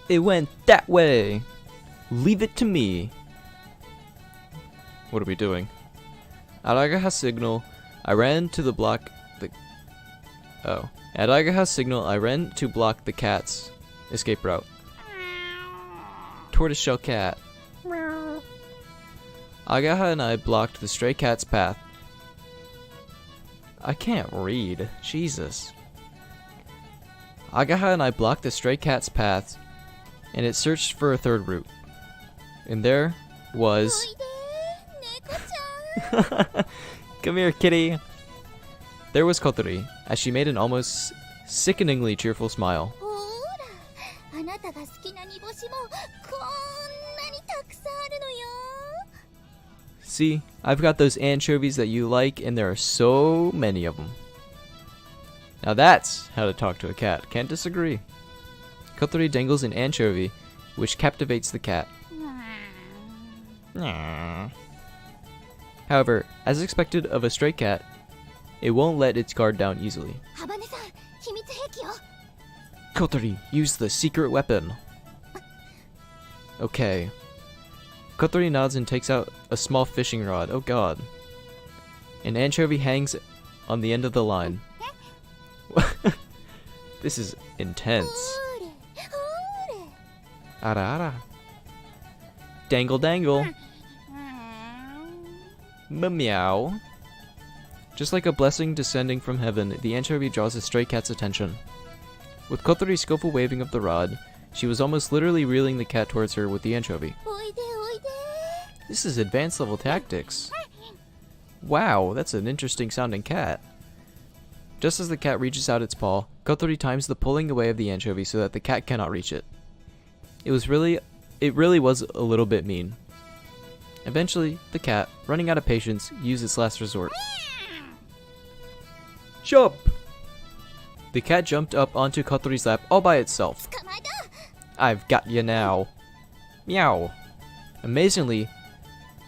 It went that way. Leave it to me. What are we doing? At Agaha's signal, I ran to block the cat's escape route. Tortoiseshell cat. Agaha and I blocked the stray cat's path. I can't read. Jesus. Agaha and I blocked the stray cat's path, and it searched for a third route. And there was... Come here, kitty. There was Kotori, as she made an almost sickeningly cheerful smile. See, I've got those anchovies that you like, and there are so many of them. Now that's how to talk to a cat. Can't disagree. Kotori dangles an anchovy, which captivates the cat. However, as expected of a stray cat, it won't let its guard down easily. Kotori, use the secret weapon. Okay. Kotori nods and takes out a small fishing rod. Oh god. An anchovy hangs on the end of the line. This is intense. Ara ara. Dangle dangle. Meow. Just like a blessing descending from heaven, the anchovy draws the stray cat's attention. With Kotori's skillful waving of the rod, she was almost literally reeling the cat towards her with the anchovy. This is advanced level tactics. Wow, that's an interesting sounding cat. Just as the cat reaches out its paw, Kotori times the pulling away of the anchovy so that the cat cannot reach it. It really was a little bit mean. Eventually, the cat, running out of patience, used its last resort. Jump! The cat jumped up onto Kotori's lap all by itself. I've got you now. Meow. Amazingly,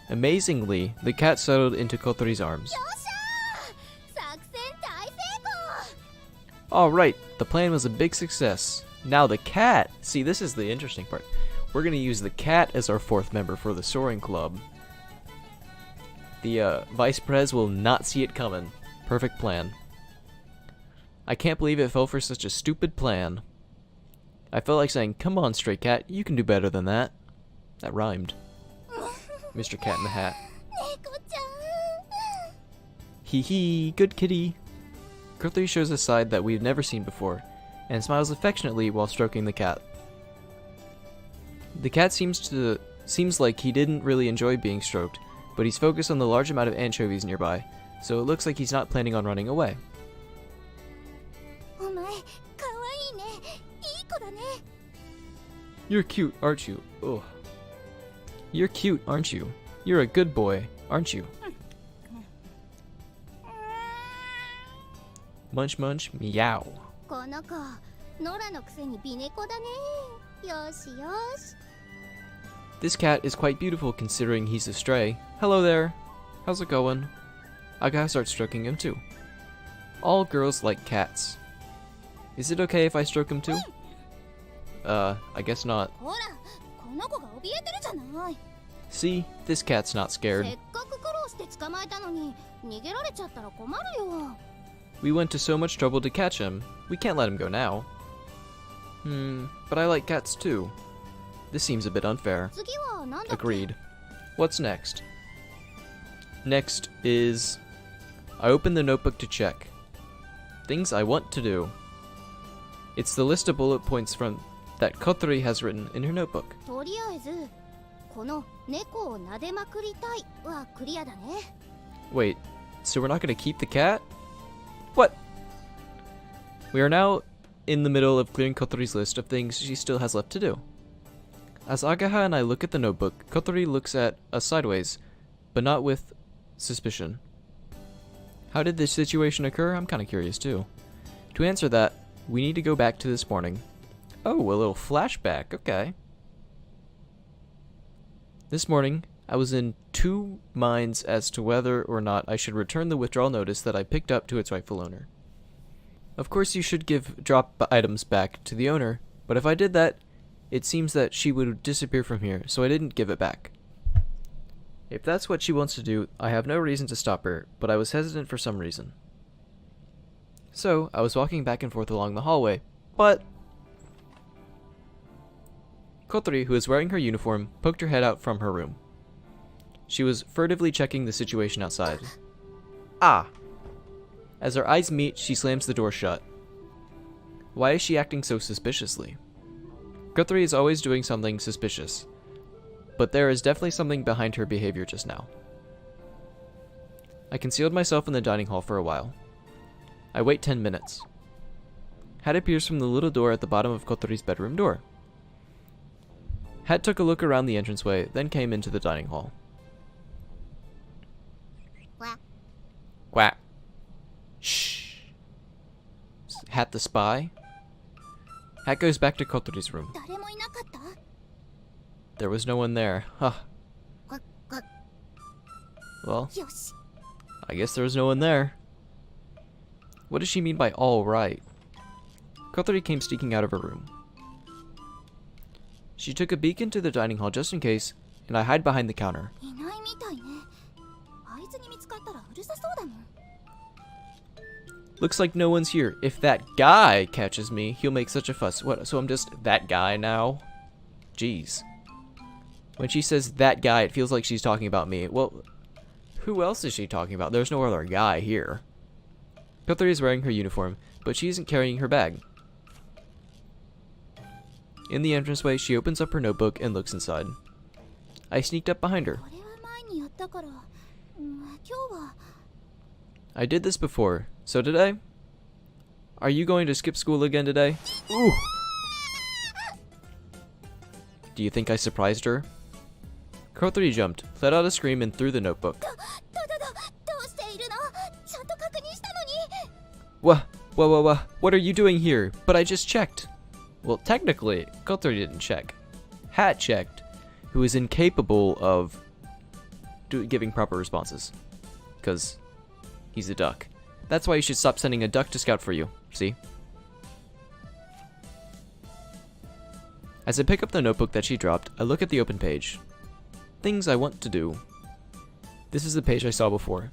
the cat settled into Kotori's arms. Alright, the plan was a big success. Now the cat! See, this is the interesting part. We're gonna use the cat as our fourth member for the soaring club. The Vice Prez will not see it coming. Perfect plan. I can't believe it fell for such a stupid plan. I felt like saying, come on, stray cat, you can do better than that. That rhymed. Mr. Cat in the Hat. Hee hee, good kitty. Kotori shows a side that we've never seen before, and smiles affectionately while stroking the cat. The cat seems like he didn't really enjoy being stroked, but he's focused on the large amount of anchovies nearby, so it looks like he's not planning on running away. You're cute, aren't you? Ugh. You're cute, aren't you? You're a good boy, aren't you? Munch munch, meow. This cat is quite beautiful considering he's a stray. Hello there. How's it going? I gotta start stroking him too. All girls like cats. Is it okay if I stroke him too? I guess not. See, this cat's not scared. We went to so much trouble to catch him. We can't let him go now. But I like cats too. This seems a bit unfair. Agreed. What's next? Next is... I open the notebook to check. Things I want to do. It's the list of bullet points from that Kotori has written in her notebook. Wait, so we're not going to keep the cat? What? We are now in the middle of clearing Kotori's list of things she still has left to do. As Agaha and I look at the notebook, Kotori looks at us sideways, but not with suspicion. How did this situation occur? I'm kind of curious too. To answer that, we need to go back to this morning. Oh, a little flashback, okay. This morning, I was in two minds as to whether or not I should return the withdrawal notice that I picked up to its rightful owner. Of course, you should drop items back to the owner, but if I did that, it seems that she would disappear from here, so I didn't give it back. If that's what she wants to do, I have no reason to stop her, but I was hesitant for some reason. So, I was walking back and forth along the hallway, but Kotori, who was wearing her uniform, poked her head out from her room. She was furtively checking the situation outside. Ah! As our eyes meet, she slams the door shut. Why is she acting so suspiciously? Kotori is always doing something suspicious, but there is definitely something behind her behavior just now. I concealed myself in the dining hall for a while. I wait 10 minutes. Hat appears from the little door at the bottom of Kotori's bedroom door. Hat took a look around the entranceway, then came into the dining hall. Quack. Quack. Shh. Hat the spy? Hat goes back to Kotori's room. There was no one there. Huh. Quack, quack. Well, Yosh. I guess there was no one there. What does she mean by all right? Kotori came sneaking out of her room. She took a beak into the dining hall just in case, and I hide behind the counter. Looks like no one's here. If that guy catches me, he'll make such a fuss. What, so I'm just that guy now? Jeez. When she says that guy, it feels like she's talking about me. Well, who else is she talking about? There's no other guy here. Kotori is wearing her uniform, but she isn't carrying her bag. In the entranceway, she opens up her notebook and looks inside. I sneaked up behind her. I did this before, so did I? Are you going to skip school again today? Ooh! Do you think I surprised her? Kotori jumped, let out a scream, and threw the notebook. What are you doing here? But I just checked. Well, technically, Kotori didn't check. Hat checked, who is incapable of giving proper responses. Because he's a duck. That's why you should stop sending a duck to scout for you, see? As I pick up the notebook that she dropped, I look at the open page. Things I want to do. This is the page I saw before.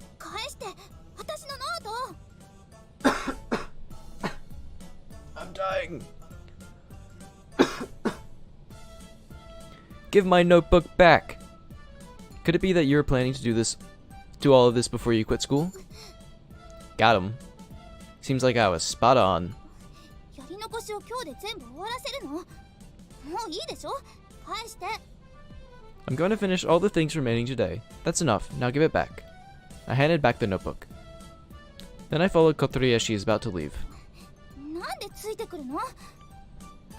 I'm dying. Give my notebook back. Could it be that you're planning to do all of this before you quit school? Got him. Seems like I was spot on. I'm going to finish all the things remaining today. That's enough. Now give it back. I handed back the notebook. Then I followed Kotori as she is about to leave.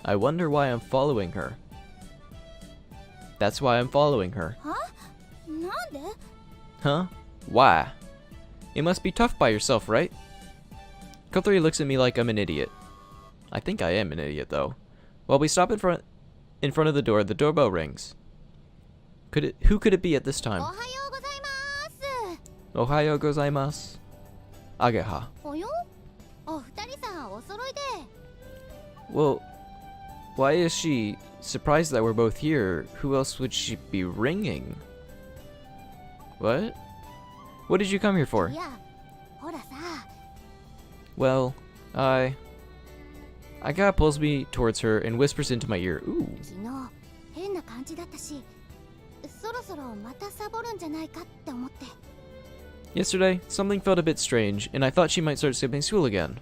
I wonder why I'm following her. That's why I'm following her. Huh? Why? It must be tough by yourself, right? Kotori looks at me like I'm an idiot. I think I am an idiot, though. While we stop in front of the door, the doorbell rings. Who could it be at this time? Ohayo gozaimasu. Ageha. Well, why is she surprised that we're both here? Who else would she be ringing? What? What did you come here for? Well, Aga pulls me towards her and whispers into my ear. Ooh. Yesterday, something felt a bit strange, and I thought she might start skipping school again.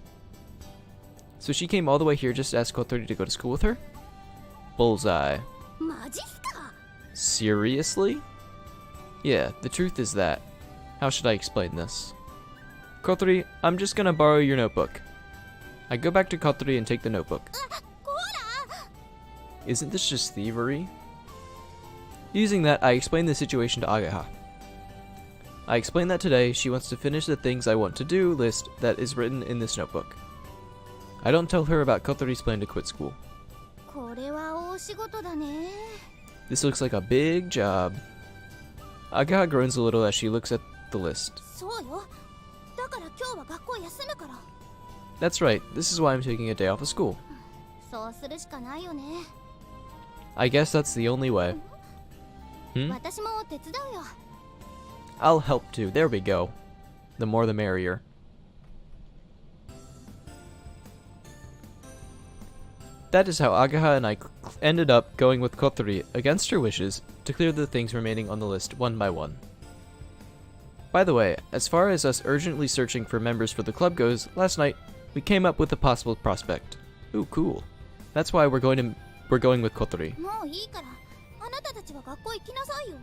So she came all the way here just to ask Kotori to go to school with her? Bullseye. Seriously? Yeah, the truth is that. How should I explain this? Kotori, I'm just gonna borrow your notebook. I go back to Kotori and take the notebook. Isn't this just thievery? Using that, I explain the situation to Ageha. I explain that today she wants to finish the things I want to do list that is written in this notebook. I don't tell her about Kotori's plan to quit school. This looks like a big job. Ageha groans a little as she looks at the list. That's right, this is why I'm taking a day off of school. I guess that's the only way. 私も手伝うよ。 I'll help too. There we go. The more the merrier. That is how Agaha and I ended up going with Kotori against her wishes to clear the things remaining on the list one by one. By the way, as far as us urgently searching for members for the club goes, last night we came up with a possible prospect. Ooh, cool. That's why we're going with Kotori. もういいから、あなたたちは学校行きなさいよ。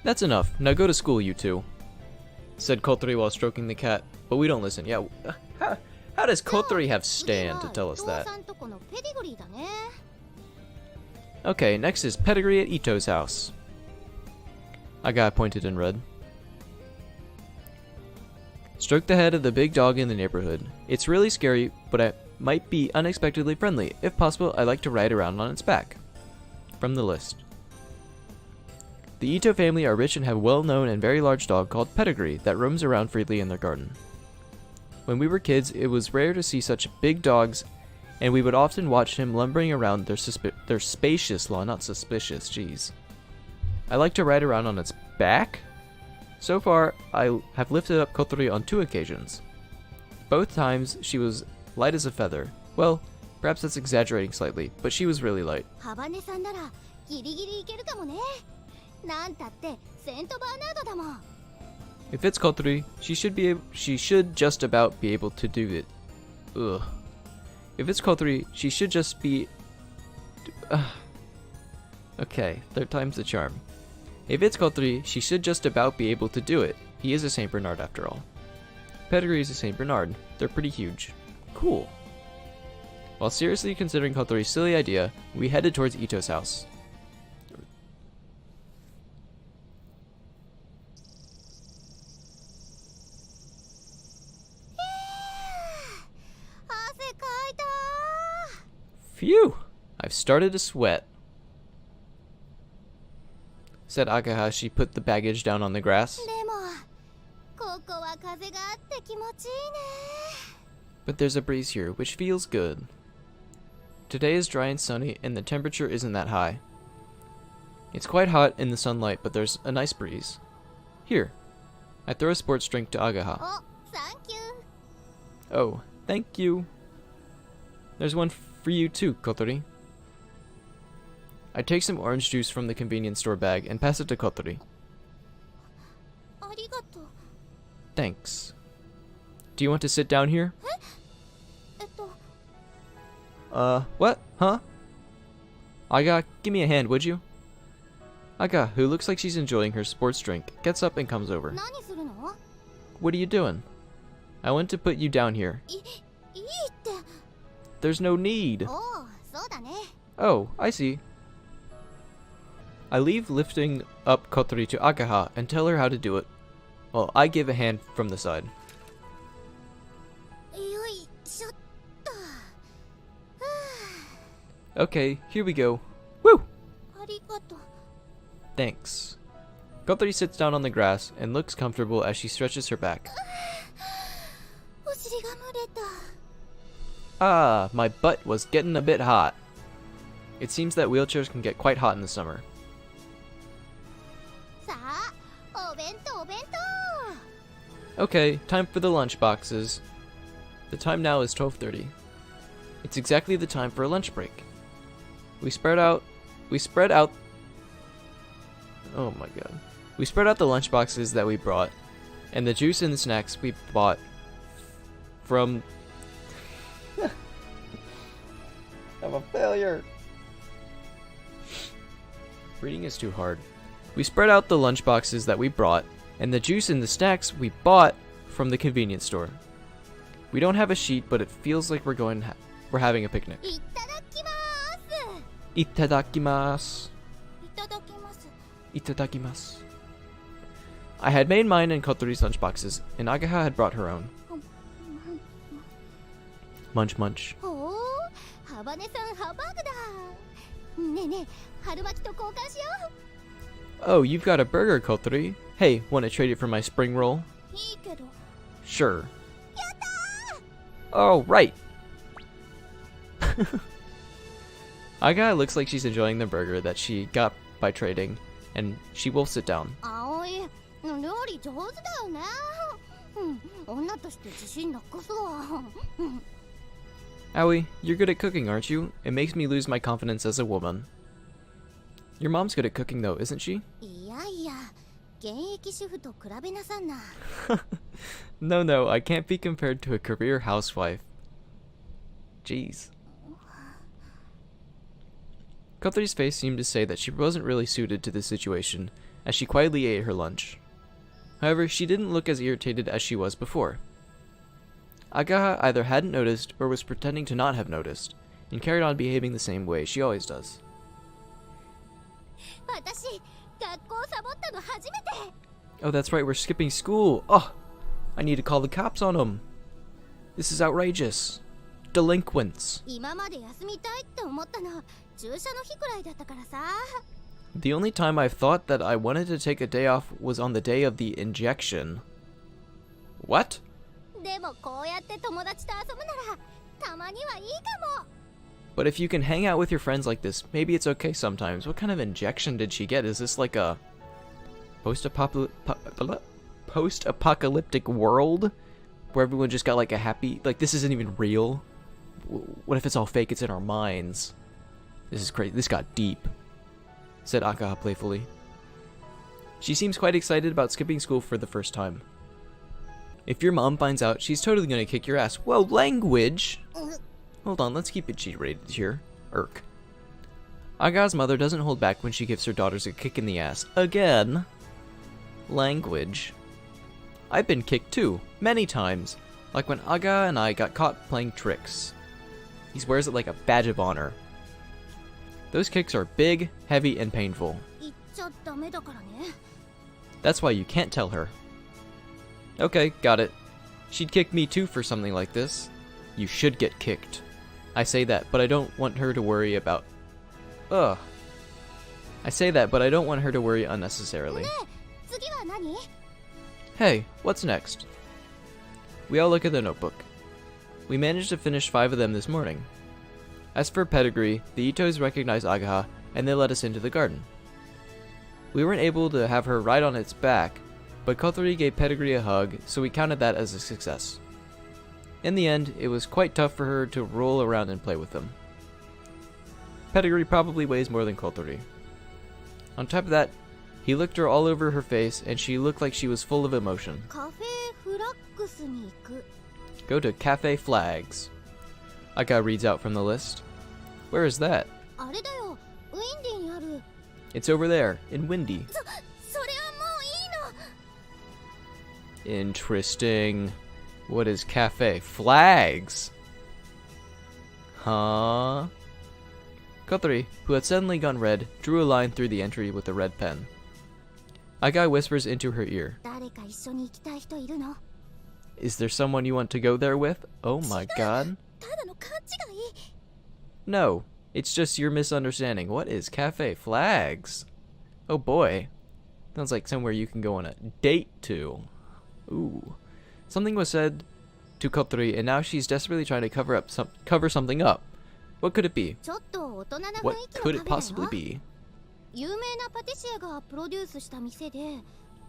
That's enough. Now go to school, you two, said Kotori while stroking the cat. But we don't listen. Yeah, how does Kotori have stand to tell us that? お父さんとこのペディグリーだね。 Okay, next is pedigree at Ito's house. Aga pointed and read. Stroke the head of the big dog in the neighborhood. It's really scary, but it might be unexpectedly friendly. If possible, I like to ride around on its back. From the list. The Ito family are rich and have a well-known and very large dog called Pedigree that roams around freely in their garden. When we were kids, it was rare to see such big dogs, and we would often watch him lumbering around their spacious lawn, not suspicious, jeez. I like to ride around on its back? So far, I have lifted up Kotori on 2 occasions. Both times, she was light as a feather. Well, perhaps that's exaggerating slightly, but she was really light. ハバネさんならギリギリいけるかもね。なんたってセントバーナードだもん。 If it's Kotori, she should just about be able to do it. Ugh. If it's Kotori, she should just be... Okay, 3rd time's the charm. If it's Kotori, she should just about be able to do it. He is a Saint Bernard after all. Pedigree is a Saint Bernard. They're pretty huge. Cool. While seriously considering Kotori's silly idea, we headed towards Ito's house. Phew! I've started to sweat, said Agaha as she put the baggage down on the grass. でもここは風があって気持ちいいね。 But there's a breeze here, which feels good. Today is dry and sunny, and the temperature isn't that high. It's quite hot in the sunlight, but there's a nice breeze. Here, I throw a sports drink to Agaha. お、サンキュー。 Oh, thank you. There's one for you too, Kotori. I take some orange juice from the convenience store bag and pass it to Kotori. ありがとう。 Thanks. Do you want to sit down here? What? Huh? Aga, give me a hand, would you? Aga, who looks like she's enjoying her sports drink, gets up and comes over. 何するの？ What are you doing? I want to put you down here. いいって。 There's no need. おお、そうだね。 Oh, I see. I leave lifting up Kotori to Agaha and tell her how to do it. Well, I give a hand from the side. よいしょっと。 Okay, here we go. Woo! ありがとう。 Thanks. Kotori sits down on the grass and looks comfortable as she stretches her back. お尻が蒸れた。 Ah, my butt was getting a bit hot. It seems that wheelchairs can get quite hot in the summer. さあ、お弁当お弁当。 Okay, time for the lunch boxes. The time now is 12:30. It's exactly the time for a lunch break. We spread out. Oh my god. We spread out the lunch boxes that we brought, and the juice and the snacks we bought from... I'm a failure. Reading is too hard. We spread out the lunch boxes that we brought, and the juice and the snacks we bought from the convenience store. We don't have a sheet, but it feels like we're having a picnic. いただきます。 Itadakimasu. いただきます。 Itadakimasu. I had made mine and Kotori's lunchboxes, and Agaha had brought her own. Munch munch. おお、ハバネさんハンバーグだ。ねえねえ、春巻きと交換しよ Oh, you've got a burger, Kotori. Hey, want to trade it for my spring roll? う。いいけど。 Sure. やったー。 Oh, right. Aga looks like she's enjoying the burger that she got by trading, and she will sit down. 葵、料理上手だよね。女として自信なくすわ。Aoi, you're good at cooking, aren't you? It makes me lose my confidence as a woman. Your mom's good at cooking though, isn't she? いやいや、現役主婦と比べなさんな。No, I can't be compared to a career housewife. Jeez. Kothari's face seemed to say that she wasn't really suited to this situation, as she quietly ate her lunch. However, she didn't look as irritated as she was before. Agaha either hadn't noticed or was pretending to not have noticed, and carried on behaving the same way she always does. 私、学校サボったの初めて。Oh, that's right, we're skipping school. Oh, I need to call the cops on them. This is outrageous. Delinquents. 今まで休みたいって思ったの、注射の日くらいだったからさ。The only time I've thought that I wanted to take a day off was on the day of the injection. What? でもこうやって友達と遊ぶなら、たまにはいいかも。But if you can hang out with your friends like this, maybe it's okay sometimes. What kind of injection did she get? Is this like a post-apocalyptic world where everyone just got like a happy, like this isn't even real? What if it's all fake? It's in our minds. This is crazy. This got deep, said Akaha playfully. She seems quite excited about skipping school for the first time. If your mom finds out, she's totally gonna kick your ass. Whoa, language! Hold on, let's keep it G-rated here. Irk. Aga's mother doesn't hold back when she gives her daughters a kick in the ass. Again. Language. I've been kicked too, many times. Like when Aga and I got caught playing tricks. He wears it like a badge of honor. Those kicks are big, heavy, and painful. 言っちゃダメだからね。 That's why you can't tell her. Okay, got it. She'd kick me too for something like this. You should get kicked. I say that, but I don't want her to worry about... Ugh. I say that, but I don't want her to worry unnecessarily. ねえ、次は何？ Hey, what's next? We all look at the notebook. We managed to finish 5 of them this morning. As for pedigree, the Itos recognized Agaha, and they let us into the garden. We weren't able to have her ride on its back, but Kothari gave Pedigree a hug, so we counted that as a success. In the end, it was quite tough for her to roll around and play with them. Pedigree probably weighs more than Kothari. On top of that, he licked her all over her face, and she looked like she was full of emotion. カフェフラックスに行く。 Go to Cafe Flags. Aka reads out from the list. Where is that? あれだよ、ウィンディにある。 It's over there, in Windy. それはもういいの。 Interesting. What is Cafe Flags? Huh? Kothari, who had suddenly gone red, drew a line through the entry with a red pen. Agai whispers into her ear. 誰か一緒に行きたい人いるの？ Is there someone you want to go there with? Oh my god. ただの勘違い。 No, it's just your misunderstanding. What is Cafe Flags? Oh boy. Sounds like somewhere you can go on a date to. Ooh. Something was said to Kothari, and now she's desperately trying to cover something up. What could it be? ちょっと大人な雰囲 What 気の could カ it フェだ possibly よ。 be? 有名なパティシエがプロデュースした店で、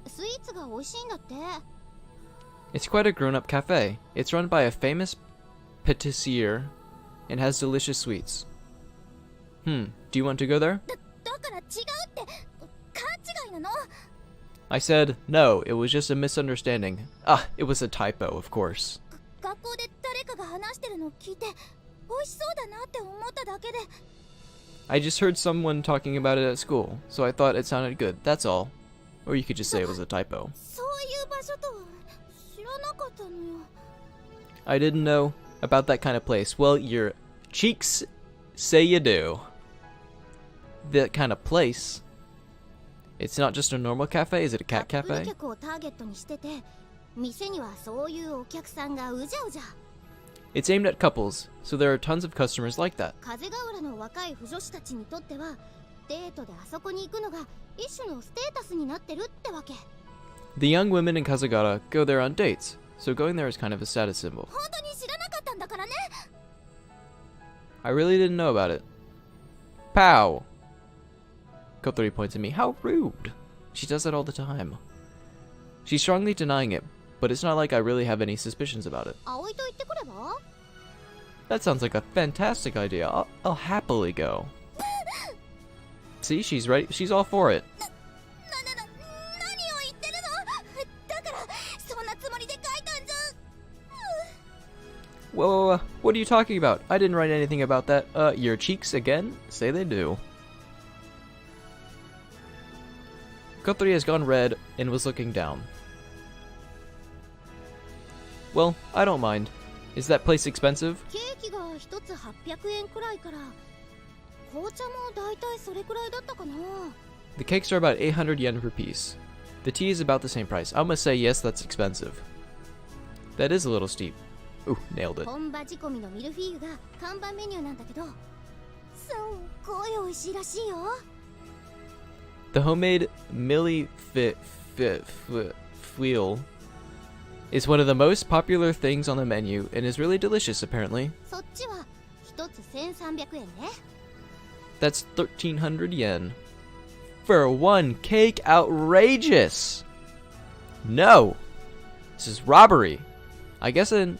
スイーツが美味しいんだって。 It's quite a grown-up cafe. It's run by a famous patissier and has delicious sweets. Do you want to go there? だから違うって勘違いなの。 I said, no, it was just a misunderstanding. Ah, it was a typo, of course. 学校で誰かが話してるのを聞いて、美味しそうだなって思っただけで。 I just heard someone talking about it at school, so I thought it sounded good, that's all. Or you could just say it was a typo. そういう場所とは知らなかったのよ。 I didn't know about that kind of place. Well, your cheeks say you do. That kind of place? It's not just a normal cafe, is it a cat カップル cafe? 客をターゲットにしてて、店にはそういうお客さんがうじゃうじゃ。 It's aimed at couples, so there are tons of customers like that. 風ヶ浦の若い腐女子たちにとっては、デートであそこに行くのが一種のステータスになってるってわけ。 The young women in Kazagara go there on dates, so going there is kind of a status symbol. 本当に知らなかったんだからね。 I really didn't know about it. Pow! Kotori points at me. How rude! She does that all the time. She's strongly denying it, but it's not like I really have any suspicions about it. 葵と言ってくれば That sounds like a fantastic idea. I'll happily go. See, she's ready. She's all for it. 何を言ってるのだからそんなつもりで書いたんじゃ Whoa, what are you talking about? I didn't write anything about that. Your cheeks again? Say they do. Kotori has gone red and was looking down. Well, I don't mind. Is that place expensive? ケーキが1つ800円くらいから紅茶もだいたいそれくらいだったかな The cakes are about 800 yen per piece. The tea is about the same price. I'm gonna say yes, that's expensive. That is a little steep. Ooh, nailed it. 本場仕込みのミルフィーユが看板メニューなんだけどすっごい美味しいらしいよ The homemade Millie Fweel is one of the most popular things on the menu and is really delicious, apparently. そっちは1つ1300円ね That's 1,300 yen. For one cake? Outrageous! No! This is robbery. I guess it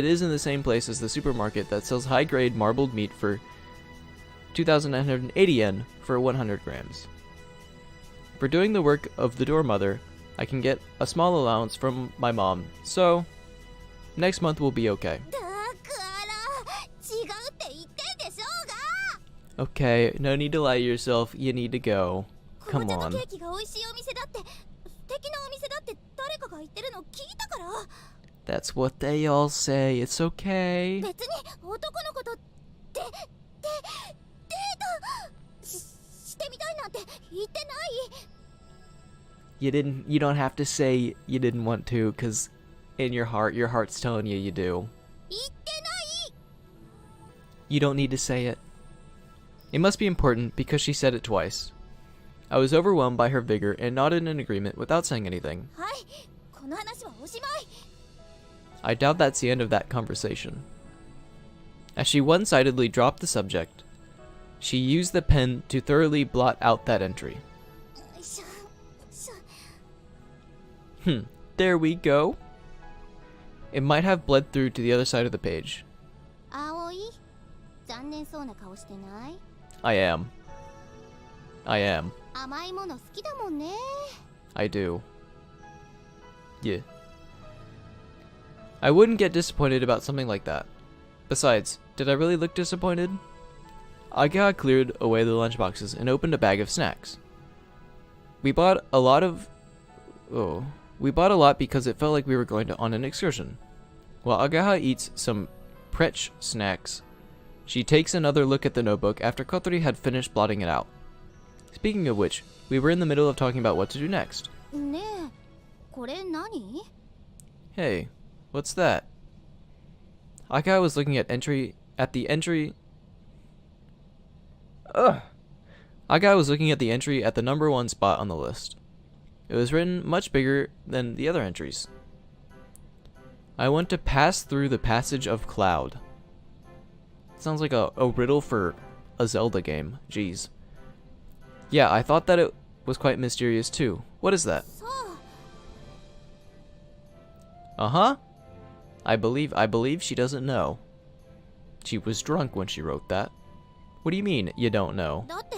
is in the same place as the supermarket that sells high-grade marbled meat for 2,980 yen for 100 grams. For doing the work of the door mother, I can get a small allowance from my mom, so next month will be okay. だから違うって言ってんでしょうが Okay, no need to lie to yourself, you need to go. 紅 Come 茶と on. ケーキが美味しいお店だって素敵なお店だって誰かが言ってるの聞いたから That's what they all say, it's okay. 別に男の子とデートしてみたいなんて言ってない You don't have to say you didn't want to, cause in your heart's telling you you do. 言ってない You don't need to say it. It must be important because she said it twice. I was overwhelmed by her vigor and nodded in agreement without saying anything. はいこの話はおしまい I doubt that's the end of that conversation. As she one-sidedly dropped the subject, she used the pen to thoroughly blot out that entry. しょ There we go. It might have bled through to the other side of the page. 葵残念そうな顔してない I am. 甘いもの好きだもんね I do. Yeah. I wouldn't get disappointed about something like that. Besides, did I really look disappointed? Aga cleared away the lunchboxes and opened a bag of snacks. We bought a lot because it felt like we were going on an excursion. While Agaha eats some pretch snacks, she takes another look at the notebook after Kotori had finished blotting it out. Speaking of which, we were in the middle of talking about what to do next. ねえこれ何 Hey, what's that? Aga was looking at the entry at the number 1 spot on the list. It was written much bigger than the other entries. I want to pass through the passage of cloud. Sounds like a riddle for a Zelda game. Jeez. Yeah, I thought that it was quite mysterious too. What is that? さあ Uh-huh. I believe she doesn't know. She was drunk when she wrote that. What do you mean, you don't know? だって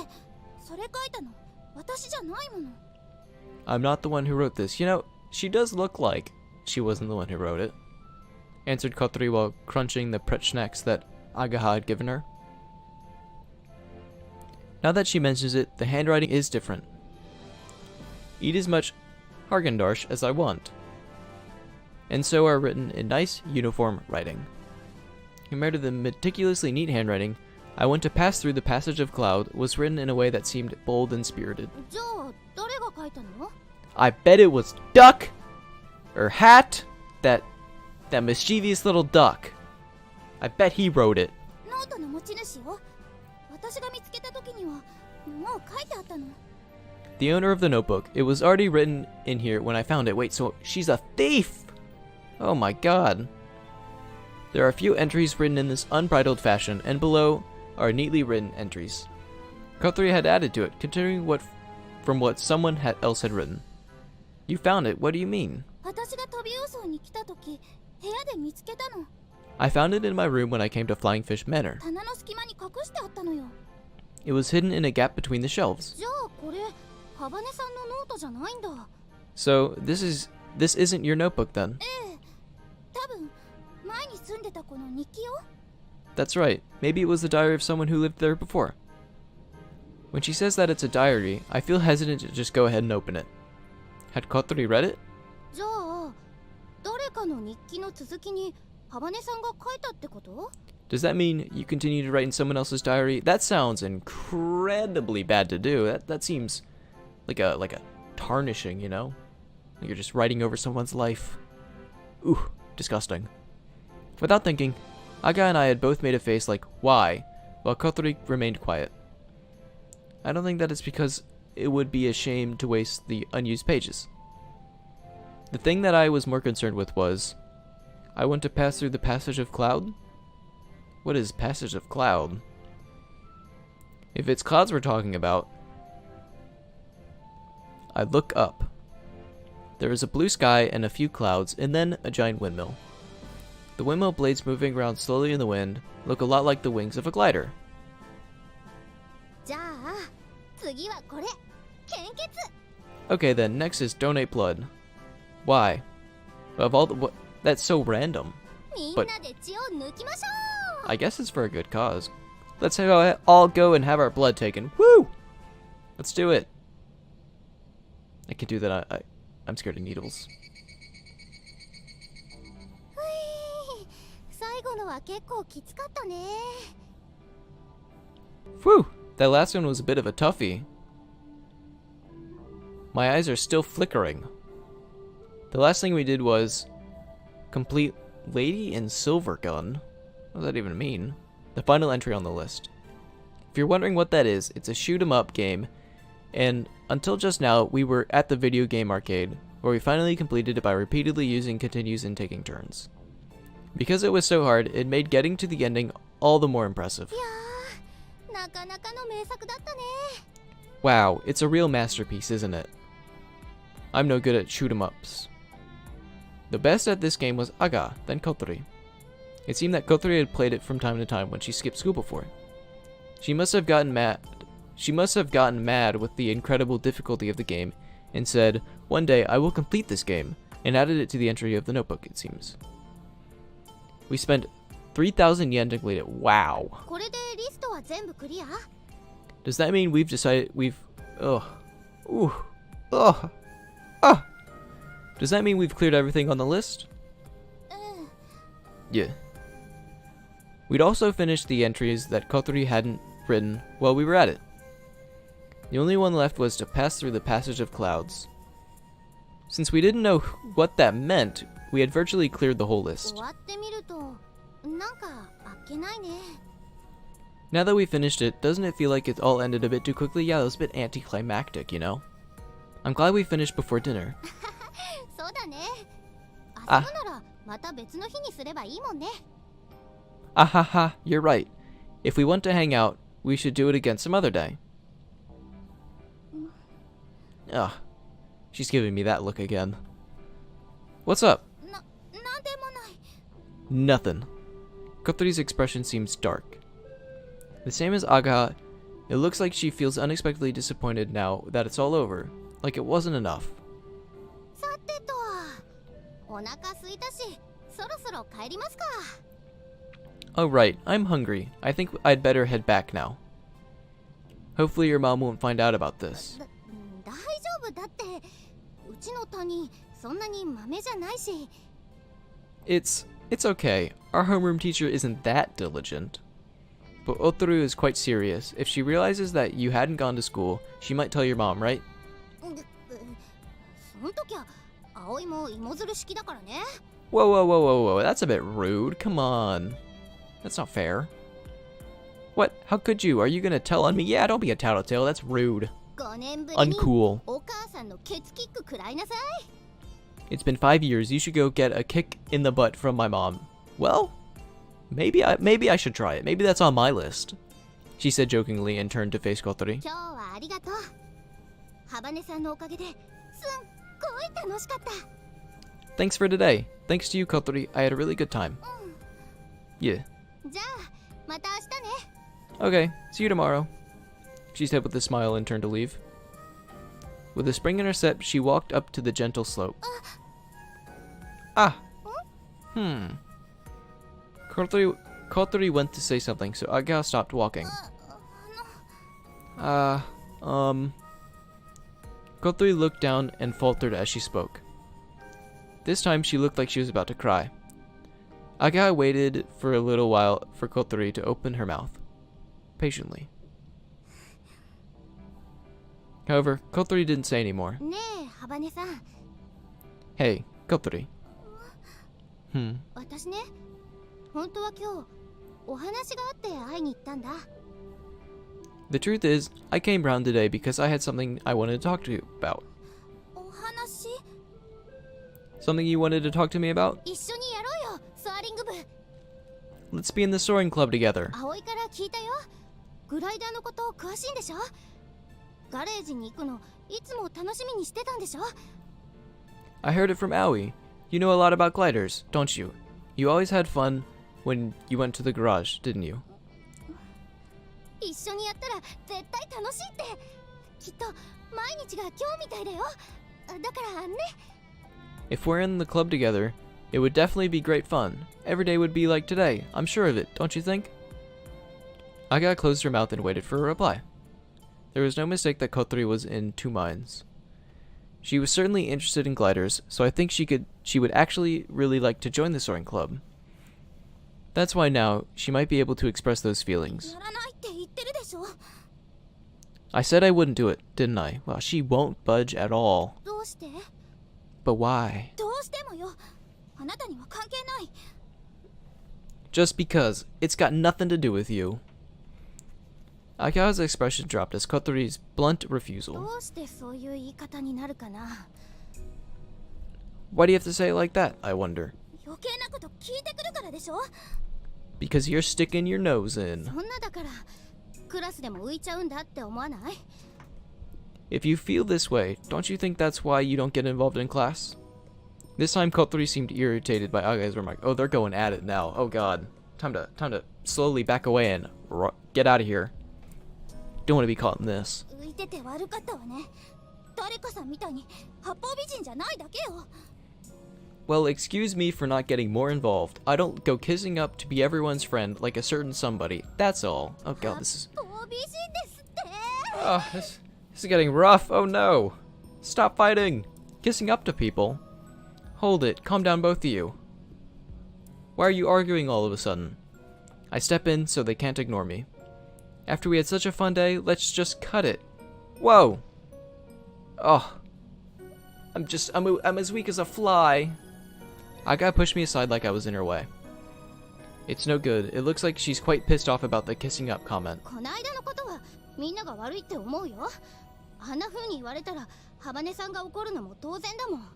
それ書いたの私じゃないもの I'm not the one who wrote this. You know, she does look like she wasn't the one who wrote it. Answered Kotori while crunching the pretschnacks that Agaha had given her. Now that she mentions it, the handwriting is different. Eat as much Hargendarsh as I want. And so are written in nice, uniform writing. Compared to the meticulously neat handwriting, I want to pass through the passage of cloud was written in a way that seemed bold and spirited. じゃあ誰が書いたの I bet it was Duck! Or Hat! That mischievous little duck. I bet he wrote it. ノートの持ち主よ私が見つけた時にはもう書いてあったの The owner of the notebook. It was already written in here when I found it. Wait, so she's a thief! Oh my god. There are a few entries written in this unbridled fashion, and below are neatly written entries. Kothori had added to it, continuing from what someone else had written. You found it, what do you mean? 私が飛び嘘に来た時、部屋で見つけたの。 I found it in my room when I came to Flying Fish Manor. 棚の隙間に隠してあったのよ。 It was hidden in a gap between the shelves. じゃあこれ、ハバネさんのノートじゃないんだ。 So, this isn't your notebook then? ええ、多分前に住んでた子の日記よ。 That's right. Maybe it was the diary of someone who lived there before. When she says that it's a diary, I feel hesitant to just go ahead and open it. Had Kothori read it? じゃあ誰かの日記の続きにハバネさんが書いたってこと？ Does that mean you continue to write in someone else's diary? That sounds incredibly bad to do. That seems like a tarnishing, you know? Like you're just writing over someone's life. Ooh, disgusting. Without thinking, Aga and I had both made a face like, why? While Kothori remained quiet. I don't think that it's because it would be a shame to waste the unused pages. The thing that I was more concerned with was, I want to pass through the passage of cloud? What is passage of cloud? If it's clouds we're talking about, I look up. There is a blue sky and a few clouds, and then a giant windmill. The windmill blades moving around slowly in the wind look a lot like the wings of a glider. じゃあ次はこれ、献血。 Okay then, next is donate blood. Why? Of all the that's so random. みんなで血を抜きましょう。 I guess it's for a good cause. Let's all go and have our blood taken. Woo! Let's do it. I can do that. I'm scared of needles. ふい、最後のは結構きつかったね。 Whew! That last one was a bit of a toughie. My eyes are still flickering. The last thing we did was complete Lady in Silver Gun. What does that even mean? The final entry on the list. If you're wondering what that is, it's a shoot 'em up game, and until just now, we were at the video game arcade, where we finally completed it by repeatedly using continues and taking turns. Because it was so hard, it made getting to the ending all the more impressive. いやー、なかなかの名作だったね。 Wow, it's a real masterpiece, isn't it? I'm no good at shoot 'em ups. The best at this game was Aga, then Kothori. It seemed that Kothori had played it from time to time when she skipped school before. She must have gotten mad with the incredible difficulty of the game and said, "One day I will complete this game," and added it to the entry of the notebook, it seems. We spent 3,000 yen to complete it. Wow. これでリストは全部クリア？ Does that mean we've decided ugh. Ooh. Ugh. Ah. Does that mean we've cleared everything on the list? うん。 Yeah. We'd also finished the entries that Kothori hadn't written while we were at it. The only one left was to pass through the passage of clouds. Since we didn't know what that meant, we had virtually cleared the whole list. 終わってみると、なんかあっけないね。 Now that we finished it, doesn't it feel like it all ended a bit too quickly? Yeah, it was a bit anticlimactic, you know? I'm glad we finished before dinner. そうだね。遊ぶならまた別の日にすればいいもんね。 Ahaha, you're right. If we want to hang out, we should do it again some other day. Ugh. She's giving me that look again. What's up? なんでもない。 Nothing. Kothori's expression seems dark. The same as Aga, it looks like she feels unexpectedly disappointed now that it's all over, like it wasn't enough. さてと、お腹空いたし、そろそろ帰りますか。 Oh right, I'm hungry. I think I'd better head back now. Hopefully your mom won't find out about this. 大丈夫だって。うちの谷、そんなに豆じゃないし。 It's okay. Our homeroom teacher isn't that diligent. But Otoru is quite serious. If she realizes that you hadn't gone to school, she might tell your mom, right? その時は葵も芋づる式だからね。 Whoa, that's a bit rude. Come on. That's not fair. What? How could you? Are you gonna tell on me? Yeah, don't be a tattletale. That's rude. 5年ぶりに Uncool. お母さんのケツキック食らいなさい。 It's been 5 years. You should go get a kick in the butt from my mom. Well, maybe I should try it. Maybe that's on my list. she said jokingly and turned to face Kotori. 今日はありがとう。ハバネさんのおかげですっごい楽しかった。 Thanks for today. Thanks to you, Kotori, I had a really good time. Yeah. じゃあまた明日ね。 Okay, see you tomorrow, she said with a smile and turned to leave. With a spring in her step, she walked up to the gentle slope. Ah! Kotori went to say something, so Aga stopped walking. Kotori looked down and faltered as she spoke. This time she looked like she was about to cry. Aga waited for a little while for Kotori to open her mouth, patiently. However, Kotori didn't say any more. ねえハバネさん。 Hey, Kotori. 私ね、本当は今日お話があって会いに行ったんだ。 The truth is, I came round today because I had something I wanted to talk to you about. お話？ Something you wanted to talk to me about? 一緒にやろうよ、ソアリング部。 Let's be in the soaring club together. 葵から聞いたよ。グライダーのこと詳しいんでしょ？ガレージに行くのいつも楽しみにしてたんでしょ？ I heard it from Aoi. You know a lot about gliders, don't you? You always had fun when you went to the garage, didn't you? 一緒にやったら絶対楽しいって。きっと毎日が今日みたいだよ。だからね。 If we're in the club together, it would definitely be great fun. Every day would be like today. I'm sure of it, don't you think? Aga closed her mouth and waited for a reply. There was no mistake that Kotori was in two minds. She was certainly interested in gliders, so I think she would actually really like to join the soaring club. That's why now she might be able to express those feelings. やらないって言ってるでしょ。 I said I wouldn't do it, didn't I? Well, she won't budge at all. どうして？ But why? どうしてもよ。あなたには関係ない。 Just because. It's got nothing to do with you. Aka's expression dropped as Kotori's blunt ど refusal. うしてそういう言い方になるかな。 Why do you have to say it like that, I wonder? 余計なこと聞いてくるからでしょ。 Because you're sticking your nose in. そんなだからクラスでも浮いちゃうんだって思わない？ If you feel this way, don't you think that's why you don't get involved in class? This time Kotori seemed irritated by Aga's remark. Oh, they're going at it now. Oh god. Time to slowly back away and get out of here. Don't want to be caught in this. 浮いてて悪かったわね。誰かさんみたいに八方美人じゃないだけよ。 Well, excuse me for not getting more involved. I don't go kissing up to be everyone's friend like a certain somebody. That's all. Oh god, this is... 八方美人ですって。 Oh, this is getting rough. Oh no. Stop fighting. Kissing up to people. Hold it. Calm down, both of you. Why are you arguing all of a sudden? I step in so they can't ignore me. After we had such a fun day, let's just cut it. Whoa. Oh. I'm as weak as a fly. Aga pushed me aside like I was in her way. It's no good. It looks like she's quite pissed off about the kissing up comment. この間のことはみんなが悪いって思うよ。あんな風に言われたらハバネさんが怒るのも当然だもん。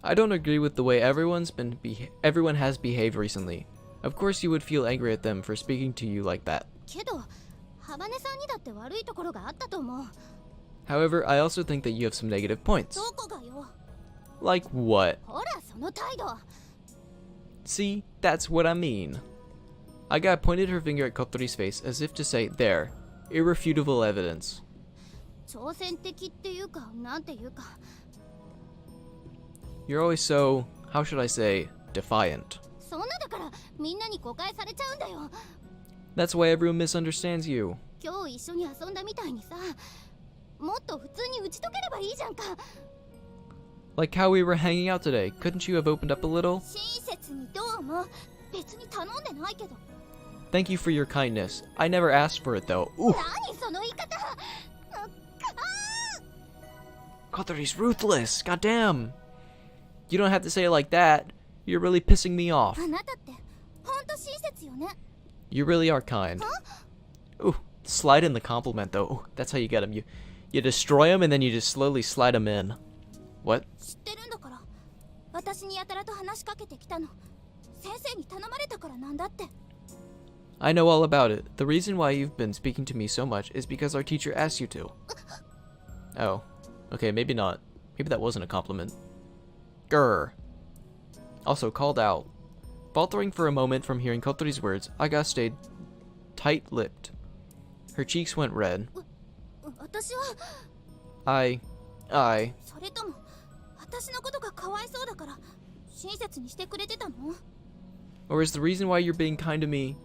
I don't agree with the way everyone has behaved recently. Of course you would feel angry at them for speaking to you like that. けどハバネさんにだって悪いところがあったと思う。 However, I also think that you have some negative points. どこがよ。 Like what? ほらその態度。 See, that's what I mean. Aga pointed her finger at Kotori's face as if to say, there, irrefutable evidence. 挑戦的っていうかなんていうか。 You're always so, how should I say, defiant. そんなだからみんなに誤解されちゃうんだよ。 That's why everyone misunderstands you. 今日一緒に遊んだみたいにさ、もっと普通に打ち解ければいいじゃんか。 Like how we were hanging out today. Couldn't you have opened up a little? 親切にどうも。別に頼んでないけど。 Thank you for your kindness. I never asked for it though. Ooh, 何その言い方。Kotori's ruthless. Goddamn. You don't have to say it like that. You're really pissing me off. あなたってほんと親切よね。 You really are kind. Ooh, slide in the compliment though. Ooh, that's how you get him. You destroy him and then you just slowly slide him in. What? 知ってるんだから。私にやたらと話しかけてきたの。先生に頼まれたからなんだって。I know all about it. The reason why you've been speaking to me so much is because our teacher asked you to. Oh. Okay, maybe not. Maybe that wasn't a compliment. Grr. Also called out. Faltering for a moment from hearing Kotori's words, Aga stayed tight-lipped. Her cheeks went red. 私は I... それとも私のことがかわいそうだから親切にしてくれてたの Or is the reason why you're being kind to me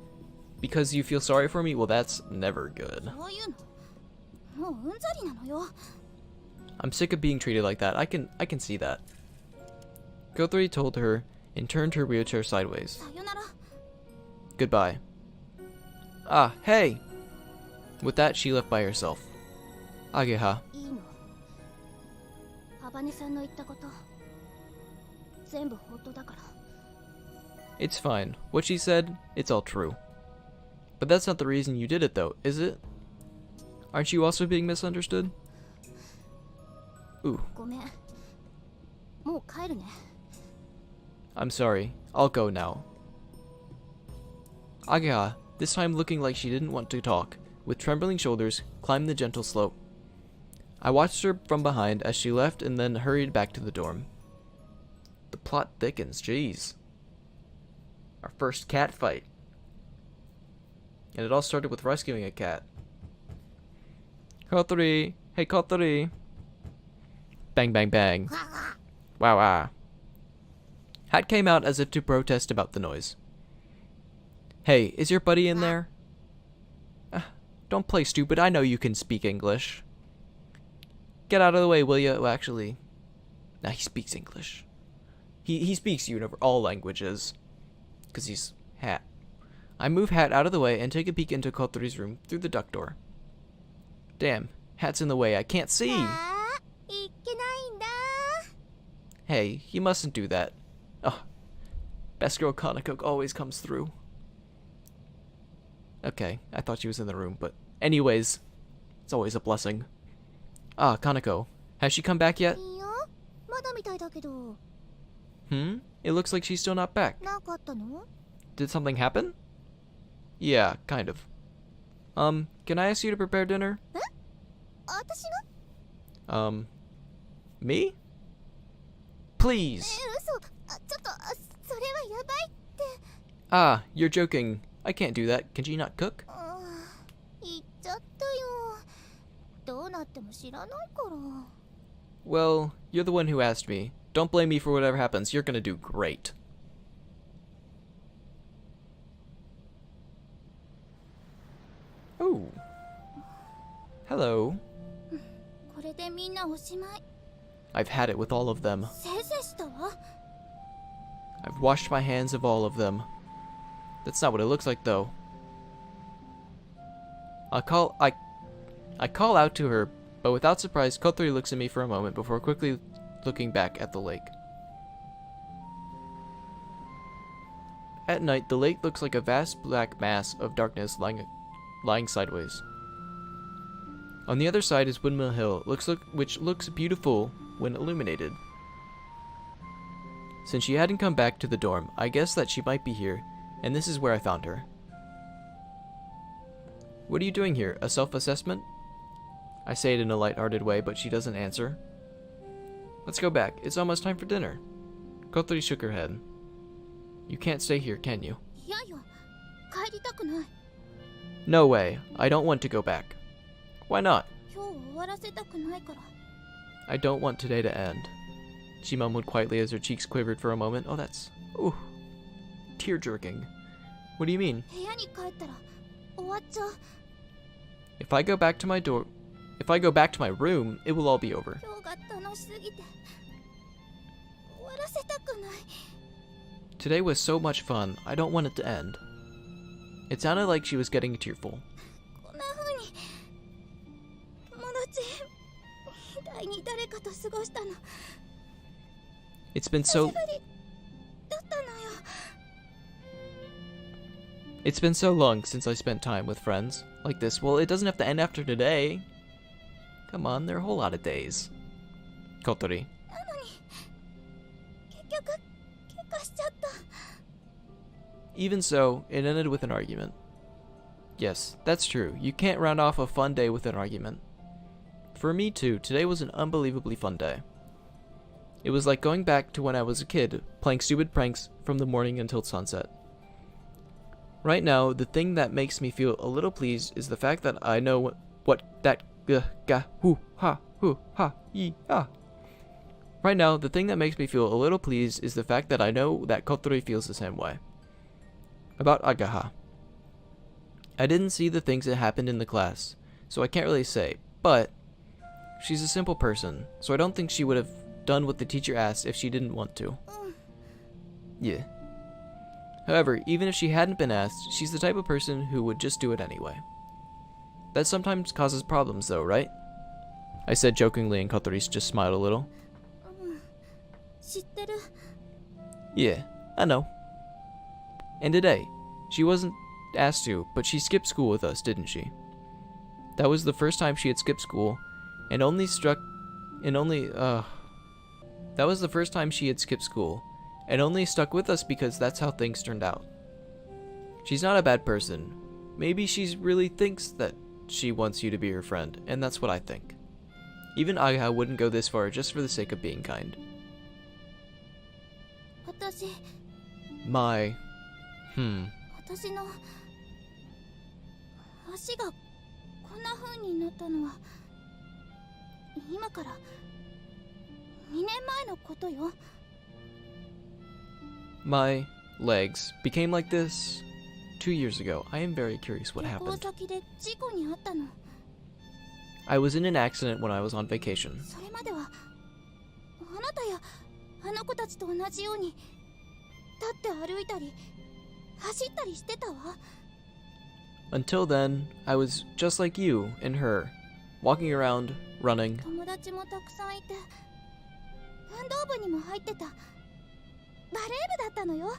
because you feel sorry for me? Well, that's never good. そういうのもううんざりなのよ I'm sick of being treated like that. I can see that. Kotori told her and turned her wheelchair sideways. さよなら Goodbye. Ah, hey! With that, she left by herself. Ageha. いいのハバネさんの言ったこと全部本当だから It's fine. What she said, it's all true. But that's not the reason you did it, though, is it? Aren't you also being misunderstood? Ooh. ごめんもう帰るね I'm sorry. I'll go now. Ageha, this time looking like she didn't want to talk, with trembling shoulders, climbed the gentle slope. I watched her from behind as she left and then hurried back to the dorm. The plot thickens, jeez. Our first cat fight. And it all started with rescuing a cat. Kotori! Hey, Kotori! Bang, bang, bang. Wow, wow. Hat came out as if to protest about the noise. Hey, is your buddy in there? Don't play stupid, I know you can speak English. Get out of the way, will you? Well, actually... Nah, he speaks English. He speaks all languages. Because he's Hat. I move Hat out of the way and take a peek into Kotori's room through the duck door. Damn, Hat's in the way, I can't see! いけないんだ Hey, you mustn't do that. Ugh. Best girl Kanako always comes through. Okay, I thought she was in the room, but anyways, it's always a blessing. Ah, Kanako. Has she come back yet? いいよまだみたいだけど It looks like she's still not back. なんかあったの Did something happen? Yeah, kind of. Can I ask you to prepare dinner? 私が Me? Please! 嘘ちょっとそれはやばいって Ah, you're joking. I can't do that. Can she not cook? 言っちゃったよどうなっても知らないから Well, you're the one who asked me. Don't blame me for whatever happens. You're gonna do great. Oh. Hello. これでみんなおしまい I've had it with all of them. せいせいしたわ I've washed my hands of all of them. That's not what it looks like, though. I call out to her, but without surprise, Kotori looks at me for a moment before quickly looking back at the lake. At night, the lake looks like a vast black mass of darkness lying sideways. On the other side is Windmill Hill, which looks beautiful when illuminated. Since she hadn't come back to the dorm, I guessed that she might be here, and this is where I found her. What are you doing here? A self-assessment? I say it in a light-hearted way, but she doesn't answer. Let's go back. It's almost time for dinner. Kotori shook her head. You can't stay here, can you? いやよ帰りたくない No way. I don't want to go back. Why not? 今日を終わらせたくないから I don't want today to end. She mumbled quietly as her cheeks quivered for a moment. Oh, that's... Ooh. Tear-jerking. What do you mean? 部屋に帰ったら終わっちゃう If I go back to my room, it will all be over. 今日が楽しすぎて終わらせたくない Today was so much fun. I don't want it to end. It sounded like she was getting tearful. こんな風に友達みたいに誰かと過ごしたの It's been so... 久しぶりだったのよ It's been so long since I spent time with friends like this. Well, it doesn't have to end after today. Come on, there are a whole lot of days. Kotori. なのに結局喧嘩しちゃった Even so, it ended with an argument. Yes, that's true. You can't round off a fun day with an argument. For me too, today was an unbelievably fun day. It was like going back to when I was a kid, playing stupid pranks from the morning until sunset. Right now, the thing that makes me feel a little pleased is the fact that I know what that Right now, the thing that makes me feel a little pleased is the fact that I know that Kotori feels the same way. About Agaha. I didn't see the things that happened in the class, so I can't really say, but she's a simple person, so I don't think she would have done what the teacher asked if she didn't want to. Yeah. However, even if she hadn't been asked, she's the type of person who would just do it anyway. That sometimes causes problems though, right? I said jokingly and Kotori just smiled a little. Yeah, I know. And today, she wasn't asked to, but she skipped school with us, didn't she? That was the first time she had skipped school, and only stuck with us because that's how things turned out. She's not a bad person. Maybe she really thinks that she wants you to be her friend, and that's what I think. Even Aga wouldn't go this far just for the sake of being kind. My... 私の足がこんな風になったのは今から2年前のことよ。My legs became like this 2 years ago. I am very curious what 旅行 happened. 先で事故に遭ったの。 I was in an accident when I was on vacation. それまではあなたやあの子たちと同じように立って歩いたり走ったりしてたわ。 Until then, I was just like you and her, walking around, running. 友達もたくさんいて運動部にも入ってた。バレー部だったのよ。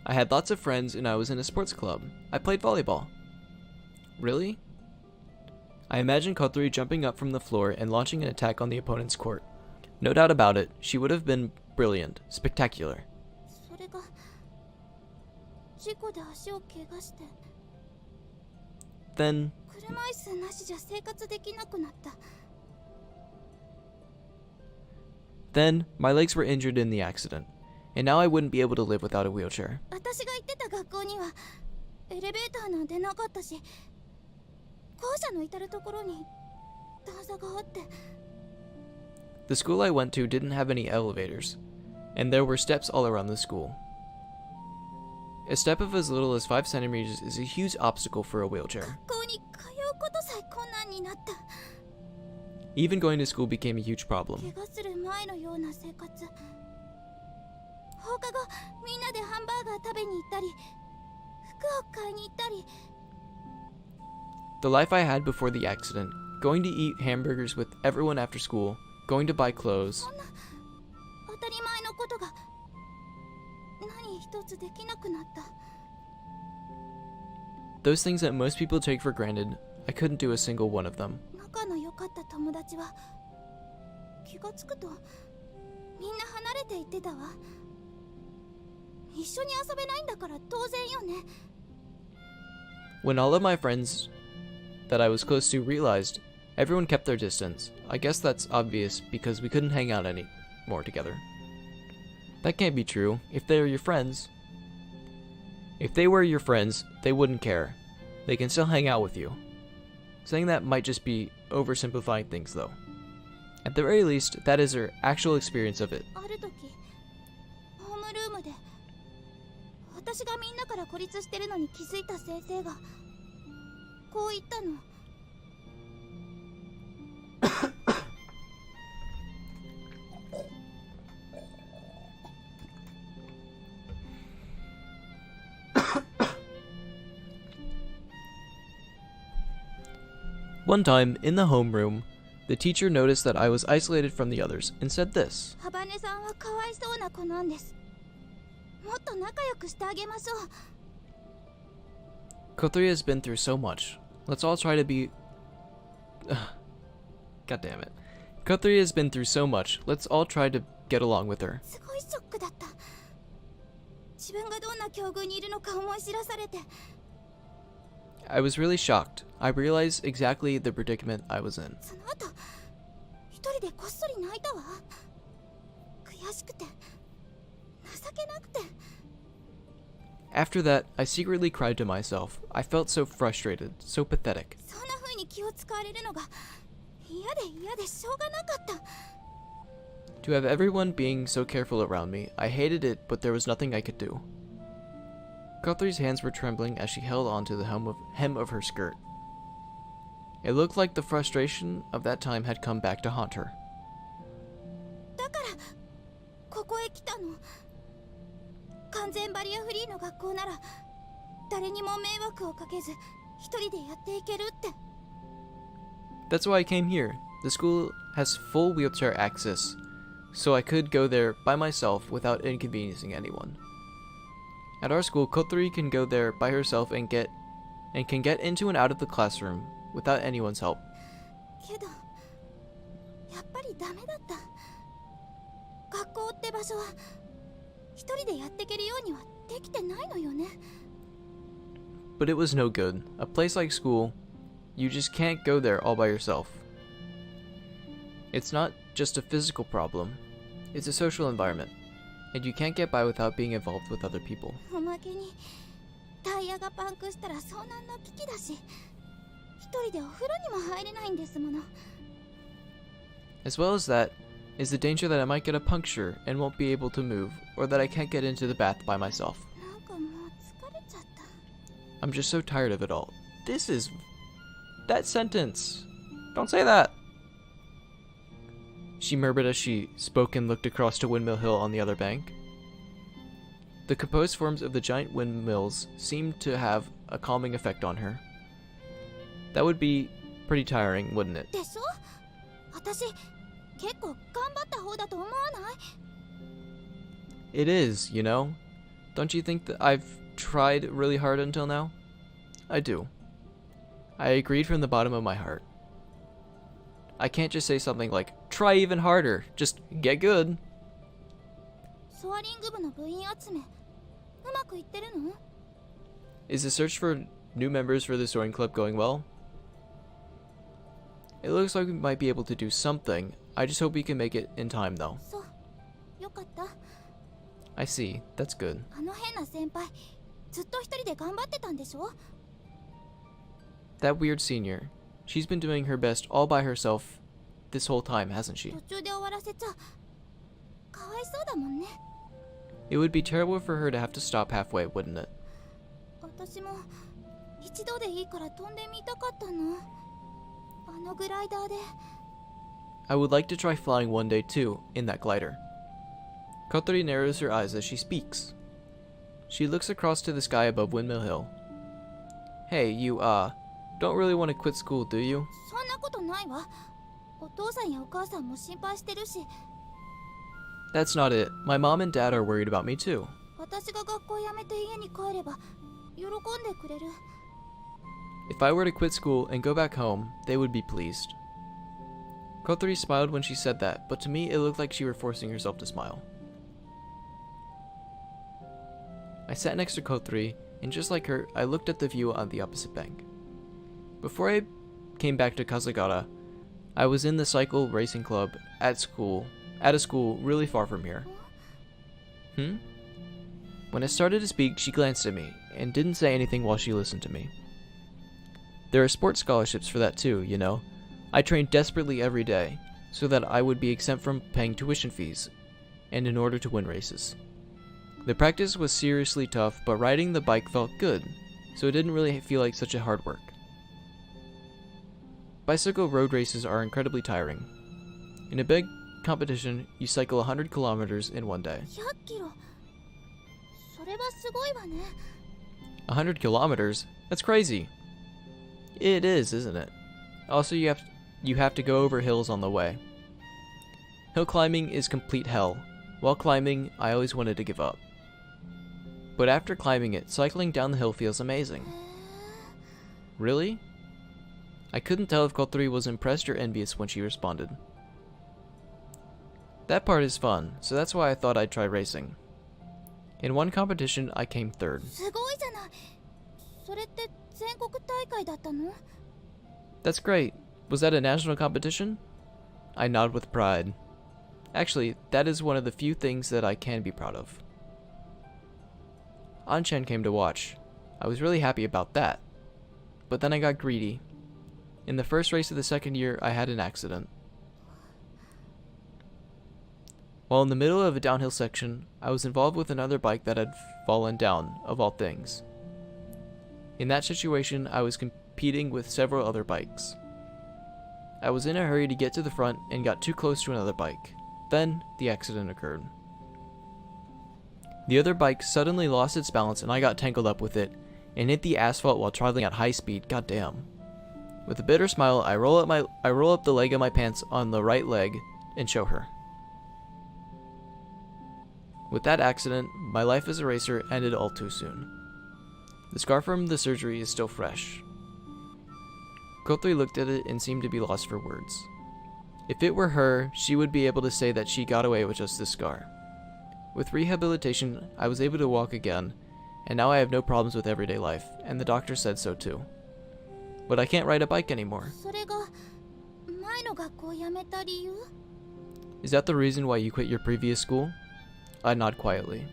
I had lots of friends and I was in a sports club. I played volleyball. Really? I imagined Kotori jumping up from the floor and launching an attack on the opponent's court. No doubt about it, she would have been brilliant, spectacular. それが事故で足を怪我して Then, 車椅子なしじゃ生活できなくなった。 my legs were injured in the accident, and now I wouldn't be able to live without a wheelchair. 私が行ってた学校にはエレベーターなんてなかったし、校舎の至るところに段差があって。 The school I went to didn't have any elevators, and there were steps all around the school. A step of as little as 5 centimeters is a huge obstacle for a wheelchair. 学校に通うことさえ困難になった。 Even going to school became a huge problem. 怪我する前のような生活。放課後みんなでハンバーガー食べに行ったり、服を買いに行ったり。 The life I had before the accident, going to eat hamburgers with everyone after school, going to buy clothes. そんな当たり前のことが何一つできなくなった。 Those things that most people take for granted, I couldn't do a single one of them. 仲の良かった友達は気がつくとみんな離れていってたわ。一緒に遊べないんだから当然よね。 When all of my friends that I was close to realized, everyone kept their distance. I guess that's obvious because we couldn't hang out anymore together. That can't be true. If they were your friends, they wouldn't care. They can still hang out with you. Saying that might just be oversimplifying things though. At the very least, that is her actual experience of it. ある時ホームルームで私がみんなから孤立してるのに気づいた先生がこう言ったの。 One time, in the homeroom, the teacher noticed that I was isolated from the others and said this. ハバネさんはかわいそうな子なんです。もっと仲良くしてあげましょう。 Kotori has been through so much. Let's all try to be... God damn it. Kotori has been through so much. Let's all try to get along with her. すごいショックだった。自分がどんな境遇にいるのか思い知らされて I was really shocked. I realized exactly the predicament I was in. その後一人でこっそり泣いたわ。悔しくて情けなくて。 After that, I secretly cried to myself. I felt so frustrated, so pathetic. そんな風に気を使われるのが嫌でしょうがなかった。 To have everyone being so careful around me, I hated it, but there was nothing I could do. Guthrie's hands were trembling as she held onto the hem of her skirt. It looked like the frustration of that time had come back to haunt her. だからここへ来たの。完全バリアフリーの学校なら誰にも迷惑をかけず一人でやっていけるって。 That's why I came here. The school has full wheelchair access, so I could go there by myself without inconveniencing anyone. At our school, Kotori can go there by herself and can get into and out of the classroom without anyone's help. けどやっぱりダメだった。学校って場所は一人でやっていけるようにはできてないのよね。 But it was no good. A place like school, you just can't go there all by yourself. It's not just a physical problem, it's a social environment, and you can't get by without being involved with other people. おまけにタイヤがパンクしたら遭難の危機だし、一人でお風呂にも入れないんですもの。 As well as that, is the danger that I might get a puncture and won't be able to move, or that I can't get into the bath by myself. なんかもう疲れちゃった。 I'm just so tired of it all. This is... that sentence! Don't say that! She murmured as she spoke and looked across to Windmill Hill on the other bank. The composed forms of the giant windmills seemed to have a calming effect on her. That would be pretty tiring, wouldn't it? でしょ？私結構頑張った方だと思わない？ It is, you know? Don't you think that I've tried really hard until now? I do. I agreed from the bottom of my heart. I can't just say something like, try even harder, just get good. ソアリング部の部員集めうまくいってるの？ Is the search for new members for the soaring club going well? It looks like we might be able to do something. I just hope we can make it in time though. そう、よかった。 I see. That's good. あの変な先輩、ずっと一人で頑張ってたんでしょ？ That weird senior. She's been doing her best all by herself this whole time, hasn't she? 途中で終わらせちゃかわいそうだもんね。 It would be terrible for her to have to stop halfway, wouldn't it? 私も一度でいいから飛んでみたかったの。あのグライダーで。 I would like to try flying one day too, in that glider. Kotori narrows her eyes as she speaks. She looks across to the sky above Windmill Hill. Hey, you, don't really want to quit school, do you? そんなことないわ。お父さんやお母さんも心配してるし、 That's not it. My mom and dad are worried about me too. 私が学校辞めて家に帰れば喜んでくれる。 If I were to quit school and go back home, they would be pleased. Kotori smiled when she said that, but to me it looked like she were forcing herself to smile. I sat next to Kotori, and just like her, I looked at the view on the opposite bank. Before I came back to Kasagara, I was in the cycle racing club at a school really far from here. When I started to speak, she glanced at me, and didn't say anything while she listened to me. There are sports scholarships for that too, you know. I trained desperately every day, so that I would be exempt from paying tuition fees, and in order to win races. The practice was seriously tough, but riding the bike felt good, so it didn't really feel like such a hard work. Bicycle road races are incredibly tiring. In a big competition, you cycle 100 kilometers in one day. 100キロ。それはすごいわね。 100 kilometers? That's crazy. It is, isn't it? Also, you have to go over hills on the way. Hill climbing is complete hell. While climbing, I always wanted to give up. But after climbing it, cycling down the hill feels amazing. Really? I couldn't tell if Kotori was impressed or envious when she responded. That part is fun, so that's why I thought I'd try racing. In one competition, I came third. すごいじゃない。それって全国大会だったの？ That's great. Was that a national competition? I nod with pride. Actually, that is one of the few things that I can be proud of. An-chan came to watch. I was really happy about that. But then I got greedy. In the first race of the second year, I had an accident. While in the middle of a downhill section, I was involved with another bike that had fallen down, of all things. In that situation, I was competing with several other bikes. I was in a hurry to get to the front and got too close to another bike. Then, the accident occurred. The other bike suddenly lost its balance and I got tangled up with it and hit the asphalt while traveling at high speed. Goddamn. With a bitter smile, I roll up the leg of my pants on the right leg and show her. With that accident, my life as a racer ended all too soon. The scar from the surgery is still fresh. Kotori looked at it and seemed to be lost for words. If it were her, she would be able to say that she got away with just this scar. With rehabilitation, I was able to walk again, and now I have no problems with everyday life, and the doctor said so too. But I can't ride a bike anymore. それが前の学校を辞めた理由？ Is that the reason why you quit your previous school? I nod quietly.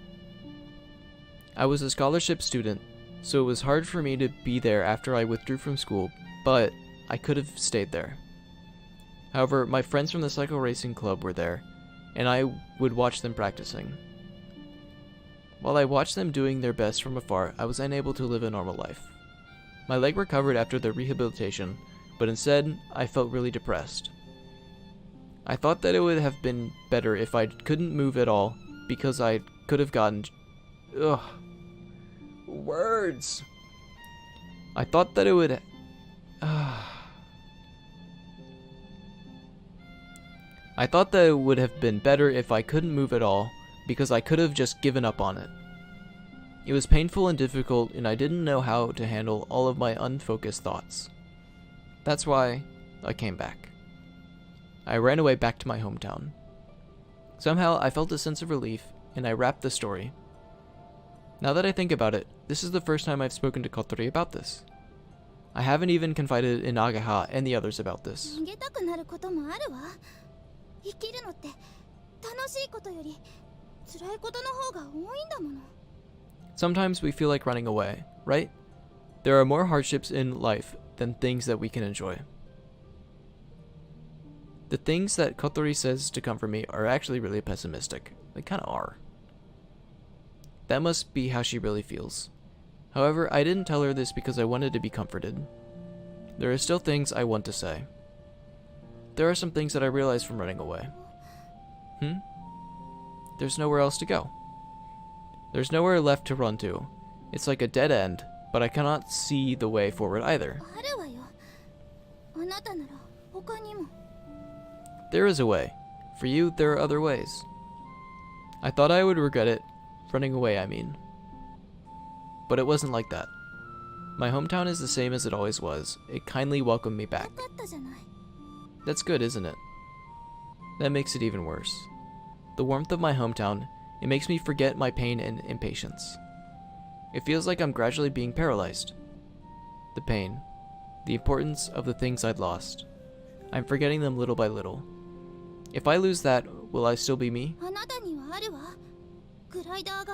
I was a scholarship student, so it was hard for me to be there after I withdrew from school, but I could have stayed there. However, my friends from the cycle racing club were there, and I would watch them practicing. While I watched them doing their best from afar, I was unable to live a normal life. My leg recovered after the rehabilitation, but instead, I felt really depressed. I thought that it would have been better if I couldn't move at all, because I could have gotten... Ugh. Words! I thought that it would... I thought that it would have been better if I couldn't move at all, because I could have just given up on it. It was painful and difficult, and I didn't know how to handle all of my unfocused thoughts. That's why I came back. I ran away back to my hometown. Somehow, I felt a sense of relief, and I wrapped the story. Now that I think about it, this is the first time I've spoken to Kotori about this. I haven't even confided in Nagaha and the others about this. 逃げたくなることもあるわ。生きるのって楽しいことより辛いことの方が多いんだもの。 Sometimes we feel like running away, right? There are more hardships in life than things that we can enjoy. The things that Kotori says to comfort me are actually really pessimistic. They kinda are. That must be how she really feels. However, I didn't tell her this because I wanted to be comforted. There are still things I want to say. There are some things that I realized from running away. There's nowhere else to go. There's nowhere left to run to. It's like a dead end, but I cannot see the way forward either. あるわよ。あなたなら他にも。 There is a way. For you, there are other ways. I thought I would regret it. Running away, I mean. But it wasn't like that. My hometown is the same as it always was. It kindly welcomed me back. よかったじゃない。 That's good, isn't it? That makes it even worse. The warmth of my hometown, it makes me forget my pain and impatience. It feels like I'm gradually being paralyzed. The pain, the importance of the things I'd lost. I'm forgetting them little by little. If I lose that, will I still be me? あなたにはあるわ。グライダーが。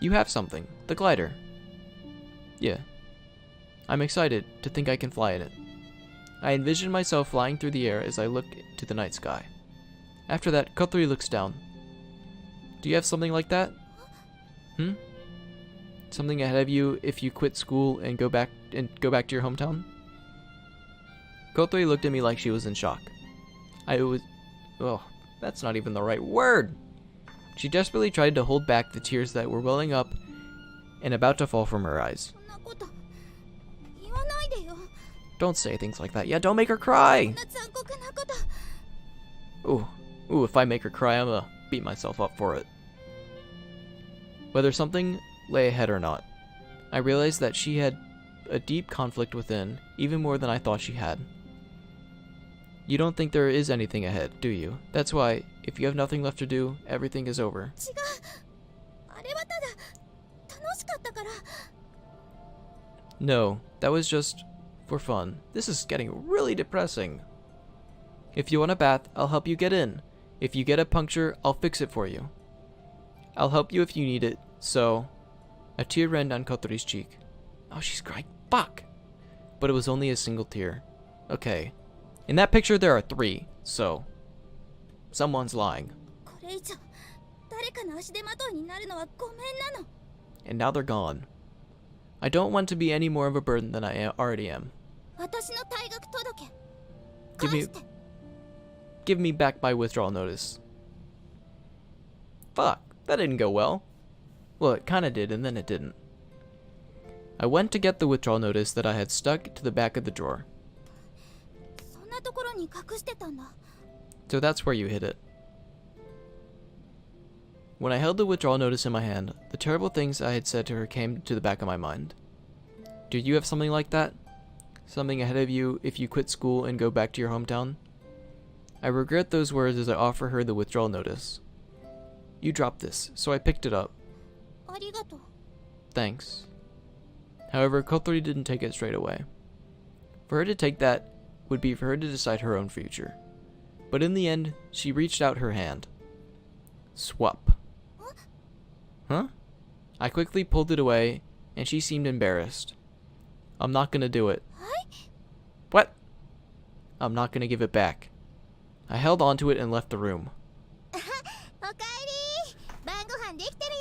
You have something. The glider. Yeah. I'm excited to think I can fly in it. I envision myself flying through the air as I look to the night sky. After that, Kotori looks down. Do you have something like that? Something ahead of you if you quit school and go back to your hometown? Kotori looked at me like she was in shock. That's not even the right word. She desperately tried to hold back the tears that were welling up and about to fall from her eyes. そんなこと言わないでよ。 Don't say things like that. Yeah, don't make her cry. そんな残酷なこと。 Ooh, if I make her cry, I'm gonna beat myself up for it. Whether something lay ahead or not, I realized that she had a deep conflict within, even more than I thought she had. You don't think there is anything ahead, do you? That's why, if you have nothing left to do, everything is over. 違う。あれはただ楽しかったから。No, that was just for fun. This is getting really depressing. If you want a bath, I'll help you get in. If you get a puncture, I'll fix it for you. I'll help you if you need it, so... A tear ran down Kotori's cheek. Oh, she's crying. Fuck! But it was only a single tear. Okay. In that picture, there are 3, so... Someone's lying. これ以上誰かの足手まといになるのはごめんなの。 And now they're gone. I don't want to be any more of a burden than I already am. 私の退学届 Give 返 me, して。 give me back my withdrawal notice. Fuck, that didn't go well. Well, it kinda did, and then it didn't. I went to get the withdrawal notice that I had stuck to the back of the drawer. そんなところに隠してたんだ。 So that's where you hid it. When I held the withdrawal notice in my hand, the terrible things I had said to her came to the back of my mind. Do you have something like that? Something ahead of you if you quit school and go back to your hometown? I regret those words as I offer her the withdrawal notice. You dropped this, so I picked it up. ありがとう。 Thanks. However, Kotori didn't take it straight away. For her to take that would be for her to decide her own future. But in the end, she reached out her hand. Swap. Huh? I quickly pulled it away, and she seemed embarrassed. I'm not gonna do it. What? I'm not gonna give it back. I held onto it and left the room. おかえり。晩ご飯できてるよ。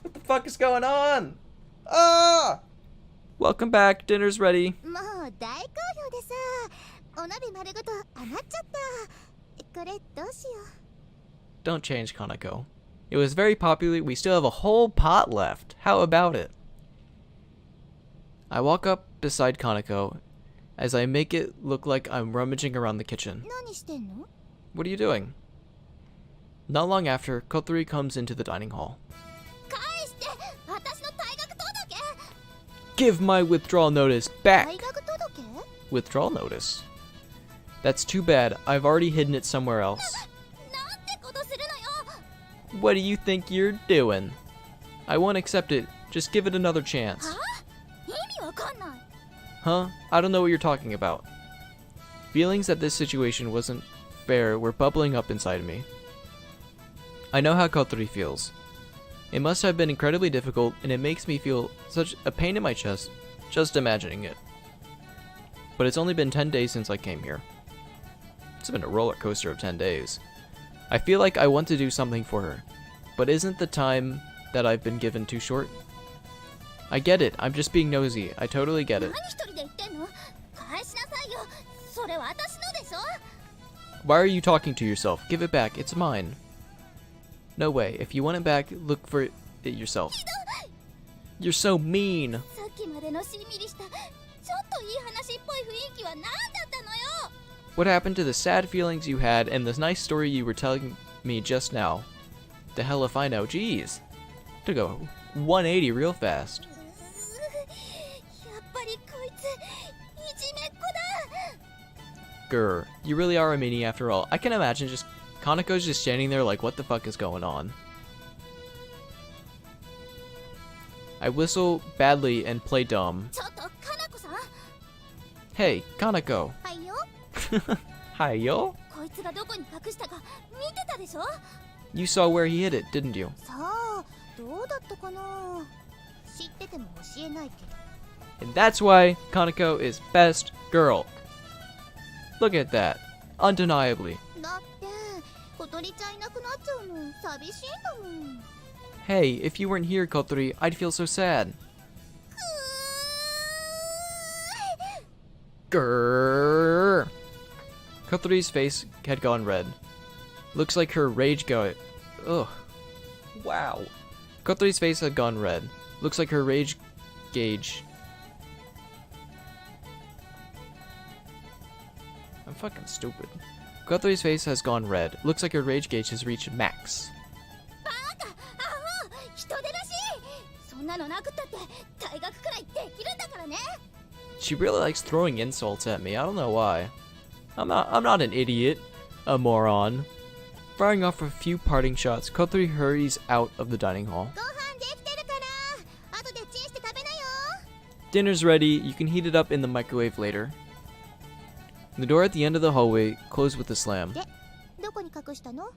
What the fuck is going on? Ah! Welcome back. Dinner's ready. もう大好評でさ、お鍋丸ごと余っちゃった。これどうしよう。 Don't change, Kaneko. It was very popular. We still have a whole pot left. How about it? I walk up beside Kaneko as I make it look like I'm rummaging around the kitchen. 何してんの？ What are you doing? Not long after, Kotori comes into the dining hall. 返して。私の退学届。 Give my withdrawal notice back! 退学届？ Withdrawal notice? That's too bad. I've already hidden it somewhere else. なんてことするのよ。 What do you think you're doing? I won't accept it. Just give it another chance. は？意味わかんない。 Huh? I don't know what you're talking about. Feelings that this situation wasn't fair were bubbling up inside me. I know how Kotori feels. It must have been incredibly difficult, and it makes me feel such a pain in my chest just imagining it. But it's only been 10 days since I came here. It's been a roller coaster of 10 days. I feel like I want to do something for her, but isn't the time that I've been given too short? I get it. I'm just being nosy. I totally get it. 何一人で言ってんの？返しなさいよ。それ私のでしょ。 Why are you talking to yourself? Give it back. It's mine. No way. If you want it back, look for it yourself. You're so mean. さっきまでのしんみりしたちょっといい話っぽい雰囲気は何だったのよ。 What happened to the sad feelings you had and the nice story you were telling me just now? The hell if I know. Jeez. To go 180 real fast. やっぱりこいついじめっ子だ。 Grr. You really are a meanie after all. I can imagine just Kaneko's just standing there like, what the fuck is going on? I whistle badly and play dumb. ちょっとかなこさん。 Hey, Kaneko. はいよ。 Hi, yo. こいつがどこに隠したか見てたでしょ。 You saw where he hid it, didn't you? さあどうだったかな。知ってても教えないけど。 And that's why Kaneko is best girl. Look at that. Undeniably. だって小鳥ちゃんいなくなっちゃうの寂しいんだもん。 Hey, if you weren't here, Kotori, I'd feel so sad. Grrr. Kotori's face had gone red. Looks like her rage got... Ugh. Wow. Kotori's face had gone red. Looks like her rage gauge... I'm fucking stupid. Kotori's face has gone red. Looks like her rage gauge has reached max. バカアホ人でらしい。そんなのなくったって退学くらいできるんだからね。 She really likes throwing insults at me. I don't know why. I'm not an idiot. A moron. Firing off a few parting shots, Kotori hurries out of the dining hall. ご飯できてるから後でチンして食べなよ。Dinner's ready. You can heat it up in the microwave later. The door at the end of the hallway closed with a slam. どこに隠したの？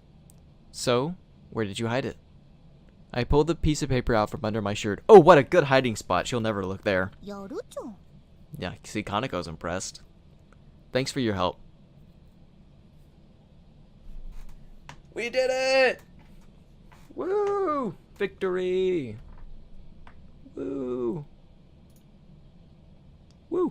So, where did you hide it? I pulled the piece of paper out from under my shirt. Oh, what a good hiding spot. She'll never look there. やるじゃん。 Yeah, see, Kaneko's impressed. Thanks for your help. We did it! Woo! Victory! Woo! Woo!